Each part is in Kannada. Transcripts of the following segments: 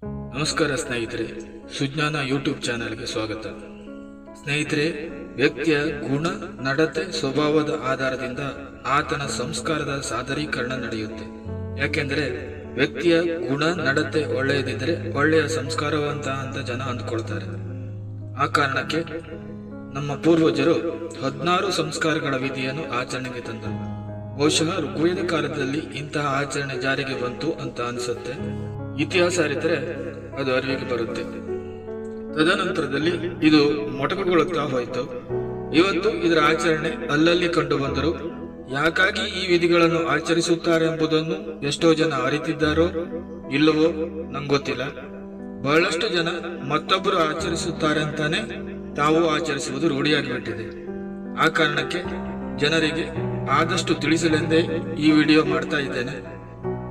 ನಮಸ್ಕಾರ ಸ್ನೇಹಿತರೆ, ಸುಜ್ಞಾನ ಯೂಟ್ಯೂಬ್ ಚಾನೆಲ್ಗೆ ಸ್ವಾಗತ. ಸ್ನೇಹಿತರೆ, ವ್ಯಕ್ತಿಯ ಗುಣ, ನಡತೆ, ಸ್ವಭಾವದ ಆಧಾರದಿಂದ ಆತನ ಸಂಸ್ಕಾರದ ಸಾದರೀಕರಣ ನಡೆಯುತ್ತೆ. ಯಾಕೆಂದ್ರೆ ವ್ಯಕ್ತಿಯ ಗುಣ, ನಡತೆ ಒಳ್ಳೆಯದಿದ್ರೆ ಒಳ್ಳೆಯ ಸಂಸ್ಕಾರವಂತ ಅಂತ ಜನ ಅಂದ್ಕೊಳ್ತಾರೆ. ಆ ಕಾರಣಕ್ಕೆ ನಮ್ಮ ಪೂರ್ವಜರು 16 ಸಂಸ್ಕಾರಗಳ ವಿಧಿಯನ್ನು ಆಚರಣೆಗೆ ತಂದರು. ಬಹುಶಃ ಋಗ್ವೇದ ಕಾಲದಲ್ಲಿ ಇಂತಹ ಆಚರಣೆ ಜಾರಿಗೆ ಬಂತು ಅಂತ ಅನಿಸುತ್ತೆ. ಇತಿಹಾಸ ಅರಿತರೆ ಅದು ಅರಿವಿಗೆ ಬರುತ್ತೆ. ತದನಂತರದಲ್ಲಿ ಇದು ಮೊಟಕುಗೊಳ್ಳುತ್ತಾ ಹೋಯಿತು. ಇವತ್ತು ಇದರ ಆಚರಣೆ ಅಲ್ಲಲ್ಲಿ ಕಂಡು ಬಂದರು. ಯಾಕಾಗಿ ಈ ವಿಧಿಗಳನ್ನು ಆಚರಿಸುತ್ತಾರೆ ಎಂಬುದನ್ನು ಎಷ್ಟೋ ಜನ ಅರಿತಿದ್ದಾರೋ ಇಲ್ಲವೋ ನಂಗೊತ್ತಿಲ್ಲ. ಬಹಳಷ್ಟು ಜನ ಮತ್ತೊಬ್ಬರು ಆಚರಿಸುತ್ತಾರೆ ಅಂತಾನೆ ತಾವು ಆಚರಿಸುವುದು ರೂಢಿಯಾಗಿಬಿಟ್ಟಿದೆ. ಆ ಕಾರಣಕ್ಕೆ ಜನರಿಗೆ ಆದಷ್ಟು ತಿಳಿಸಲೆಂದೇ ಈ ವಿಡಿಯೋ ಮಾಡ್ತಾ ಇದ್ದೇನೆ.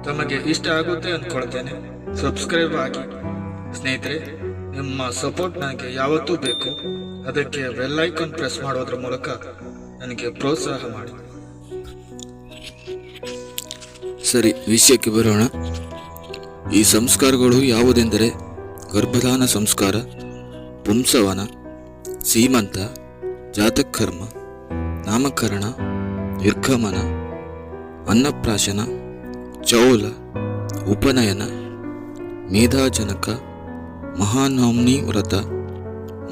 ತಮಗೆ ಇಷ್ಟ ಆಗುತ್ತೆ ಅಂದ್ಕೊಳ್ತೇನೆ. ಸಬ್ಸ್ಕ್ರೈಬ್ ಆಗಿ ಸ್ನೇಹಿತರೆ. ನಿಮ್ಮ ಸಪೋರ್ಟ್ ನನಗೆ ಯಾವತ್ತೂ ಬೇಕು. ಅದಕ್ಕೆ ಬೆಲ್ ಐಕಾನ್ ಪ್ರೆಸ್ ಮಾಡೋದ್ರ ಮೂಲಕ ನನಗೆ ಪ್ರೋತ್ಸಾಹ ಮಾಡಿ. ಸರಿ, ವಿಷಯಕ್ಕೆ ಬರೋಣ. ಈ ಸಂಸ್ಕಾರಗಳು ಯಾವುದೆಂದರೆ ಗರ್ಭಧಾನ ಸಂಸ್ಕಾರ, ಪುಂಸವನ, ಸೀಮಂತ, ಜಾತಕರ್ಮ, ನಾಮಕರಣ, ನಿರ್ಗಮನ, ಅನ್ನಪ್ರಾಶನ, ಚೌಲ, ಉಪನಯನ, ಮೇಧಾಜನಕ, ಮಹಾನವಮಿ ವ್ರತ,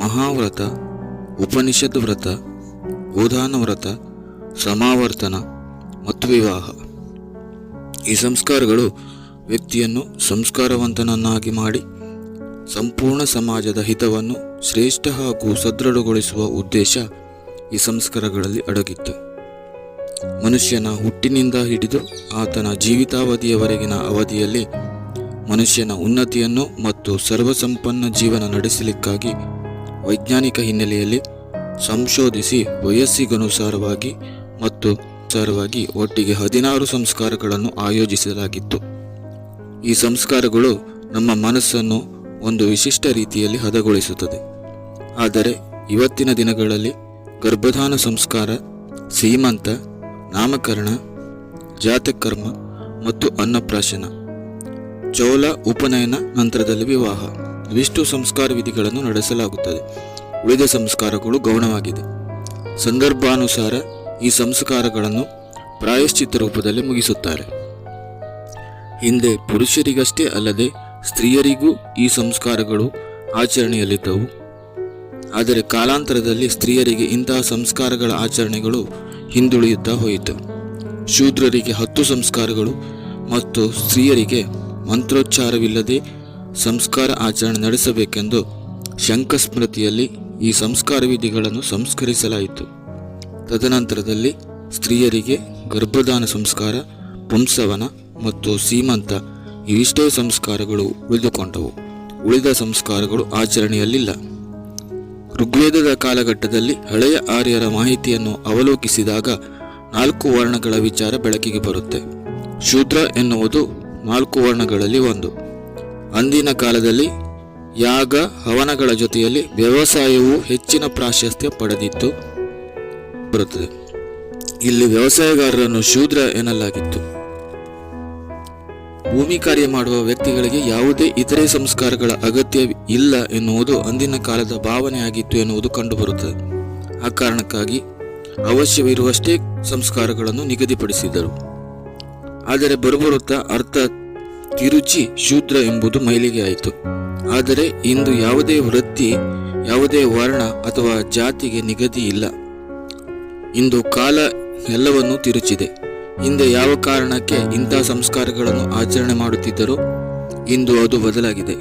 ಮಹಾವ್ರತ, ಉಪನಿಷದ್ ವ್ರತ, ಗೋದಾನ ವ್ರತ, ಸಮಾವರ್ತನ ಮತ್ತು ವಿವಾಹ. ಈ ಸಂಸ್ಕಾರಗಳು ವ್ಯಕ್ತಿಯನ್ನು ಸಂಸ್ಕಾರವಂತನನ್ನಾಗಿ ಮಾಡಿ ಸಂಪೂರ್ಣ ಸಮಾಜದ ಹಿತವನ್ನು ಶ್ರೇಷ್ಠ ಹಾಗೂ ಸದೃಢಗೊಳಿಸುವ ಉದ್ದೇಶ ಈ ಸಂಸ್ಕಾರಗಳಲ್ಲಿ ಅಡಗಿತ್ತು. ಮನುಷ್ಯನ ಹುಟ್ಟಿನಿಂದ ಹಿಡಿದು ಆತನ ಜೀವಿತಾವಧಿಯವರೆಗಿನ ಅವಧಿಯಲ್ಲಿ ಮನುಷ್ಯನ ಉನ್ನತಿಯನ್ನು ಮತ್ತು ಸರ್ವಸಂಪನ್ನ ಜೀವನ ನಡೆಸಲಿಕ್ಕಾಗಿ ವೈಜ್ಞಾನಿಕ ಹಿನ್ನೆಲೆಯಲ್ಲಿ ಸಂಶೋಧಿಸಿ ವಯಸ್ಸಿಗನುಸಾರವಾಗಿ ಮತ್ತು ಒಟ್ಟಿಗೆ 16 ಸಂಸ್ಕಾರಗಳನ್ನು ಆಯೋಜಿಸಲಾಗಿತ್ತು. ಈ ಸಂಸ್ಕಾರಗಳು ನಮ್ಮ ಮನಸ್ಸನ್ನು ಒಂದು ವಿಶಿಷ್ಟ ರೀತಿಯಲ್ಲಿ ಹದಗೊಳಿಸುತ್ತದೆ. ಆದರೆ ಇವತ್ತಿನ ದಿನಗಳಲ್ಲಿ ಗರ್ಭಧಾನ ಸಂಸ್ಕಾರ, ಸೀಮಂತ, ನಾಮಕರಣ, ಜಾತಕರ್ಮ ಮತ್ತು ಅನ್ನಪ್ರಾಶನ, ಚೌಲ, ಉಪನಯನ ನಂತರದಲ್ಲಿ ವಿವಾಹ ಇವಿಷ್ಟು ಸಂಸ್ಕಾರ ವಿಧಿಗಳನ್ನು ನಡೆಸಲಾಗುತ್ತದೆ. ಉಳಿದ ಸಂಸ್ಕಾರಗಳು ಗೌಣವಾಗಿದೆ. ಸಂದರ್ಭಾನುಸಾರ ಈ ಸಂಸ್ಕಾರಗಳನ್ನು ಪ್ರಾಯಶ್ಚಿತ್ತ ರೂಪದಲ್ಲಿ ಮುಗಿಸುತ್ತಾರೆ. ಹಿಂದೆ ಪುರುಷರಿಗಷ್ಟೇ ಅಲ್ಲದೆ ಸ್ತ್ರೀಯರಿಗೂ ಈ ಸಂಸ್ಕಾರಗಳು ಆಚರಣೆಯಲ್ಲಿದ್ದವು. ಆದರೆ ಕಾಲಾಂತರದಲ್ಲಿ ಸ್ತ್ರೀಯರಿಗೆ ಇಂತಹ ಸಂಸ್ಕಾರಗಳ ಆಚರಣೆಗಳು ಹಿಂದುಳಿಯುತ್ತಾ ಹೋಯಿತು. ಶೂದ್ರರಿಗೆ 10 ಸಂಸ್ಕಾರಗಳು ಮತ್ತು ಸ್ತ್ರೀಯರಿಗೆ ಮಂತ್ರೋಚ್ಚಾರವಿಲ್ಲದೆ ಸಂಸ್ಕಾರ ಆಚರಣೆ ನಡೆಸಬೇಕೆಂದು ಶಂಕಸ್ಮೃತಿಯಲ್ಲಿ ಈ ಸಂಸ್ಕಾರ ವಿಧಿಗಳನ್ನು ಸಂಸ್ಕರಿಸಲಾಯಿತು. ತದನಂತರದಲ್ಲಿ ಸ್ತ್ರೀಯರಿಗೆ ಗರ್ಭಧಾನ ಸಂಸ್ಕಾರ, ಪುಂಸವನ ಮತ್ತು ಸೀಮಂತ ಇವಿಷ್ಟೇ ಸಂಸ್ಕಾರಗಳು ಉಳಿದುಕೊಂಡವು. ಉಳಿದ ಸಂಸ್ಕಾರಗಳು ಆಚರಣೆಯಲ್ಲಿಲ್ಲ. ಋಗ್ವೇದದ ಕಾಲಘಟ್ಟದಲ್ಲಿ ಹಳೆಯ ಆರ್ಯರ ಮಾಹಿತಿಯನ್ನು ಅವಲೋಕಿಸಿದಾಗ 4 ವರ್ಣಗಳ ವಿಚಾರ ಬೆಳಕಿಗೆ ಬರುತ್ತೆ. ಶೂದ್ರ ಎನ್ನುವುದು 4 ವರ್ಣಗಳಲ್ಲಿ ಒಂದು. ಅಂದಿನ ಕಾಲದಲ್ಲಿ ಯಾಗ ಹವನಗಳ ಜೊತೆಯಲ್ಲಿ ವ್ಯವಸಾಯವು ಹೆಚ್ಚಿನ ಪ್ರಾಶಸ್ತ್ಯ ಪಡೆದಿತ್ತು ಬರುತ್ತದೆ. ಇಲ್ಲಿ ವ್ಯವಸಾಯಗಾರರನ್ನು ಶೂದ್ರ ಎನ್ನಲಾಗಿತ್ತು. ಭೂಮಿ ಕಾರ್ಯ ಮಾಡುವ ವ್ಯಕ್ತಿಗಳಿಗೆ ಯಾವುದೇ ಇತರೆ ಸಂಸ್ಕಾರಗಳ ಅಗತ್ಯ ಇಲ್ಲ ಎನ್ನುವುದು ಅಂದಿನ ಕಾಲದ ಭಾವನೆಯಾಗಿತ್ತು ಎನ್ನುವುದು ಕಂಡುಬರುತ್ತದೆ. ಆ ಕಾರಣಕ್ಕಾಗಿ ಅವಶ್ಯವಿರುವಷ್ಟೇ ಸಂಸ್ಕಾರಗಳನ್ನು ನಿಗದಿಪಡಿಸಿದರು. ಆದರೆ ಬರುಬರುತ್ತಾ ಅರ್ಥ ತಿರುಚಿ ಶೂದ್ರ ಎಂಬುದು ಮೈಲಿಗೆ ಆಯಿತು. ಆದರೆ ಇಂದು ಯಾವುದೇ ವೃತ್ತಿ, ಯಾವುದೇ ವರ್ಣ ಅಥವಾ ಜಾತಿಗೆ ನಿಗದಿ ಇಲ್ಲ. ಇಂದು ಕಾಲ ಎಲ್ಲವನ್ನೂ ತಿರುಚಿದೆ. ಹಿಂದೆ ಯಾವ ಕಾರಣಕ್ಕೆ ಇಂಥ ಸಂಸ್ಕಾರಗಳನ್ನು ಆಚರಣೆ ಮಾಡುತ್ತಿದ್ದರೋ ಇಂದು ಅದು ಬದಲಾಗಿದೆ.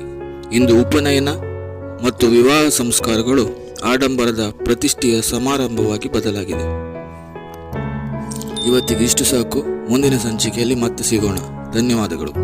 ಇಂದು ಉಪನಯನ ಮತ್ತು ವಿವಾಹ ಸಂಸ್ಕಾರಗಳು ಆಡಂಬರದ ಪ್ರತಿಷ್ಠೆಯ ಸಮಾರಂಭವಾಗಿ ಬದಲಾಗಿದೆ. ಇವತ್ತಿಗೆ ಇಷ್ಟು ಸಾಕು. ಮುಂದಿನ ಸಂಚಿಕೆಯಲ್ಲಿ ಮತ್ತೆ ಸಿಗೋಣ. ಧನ್ಯವಾದಗಳು.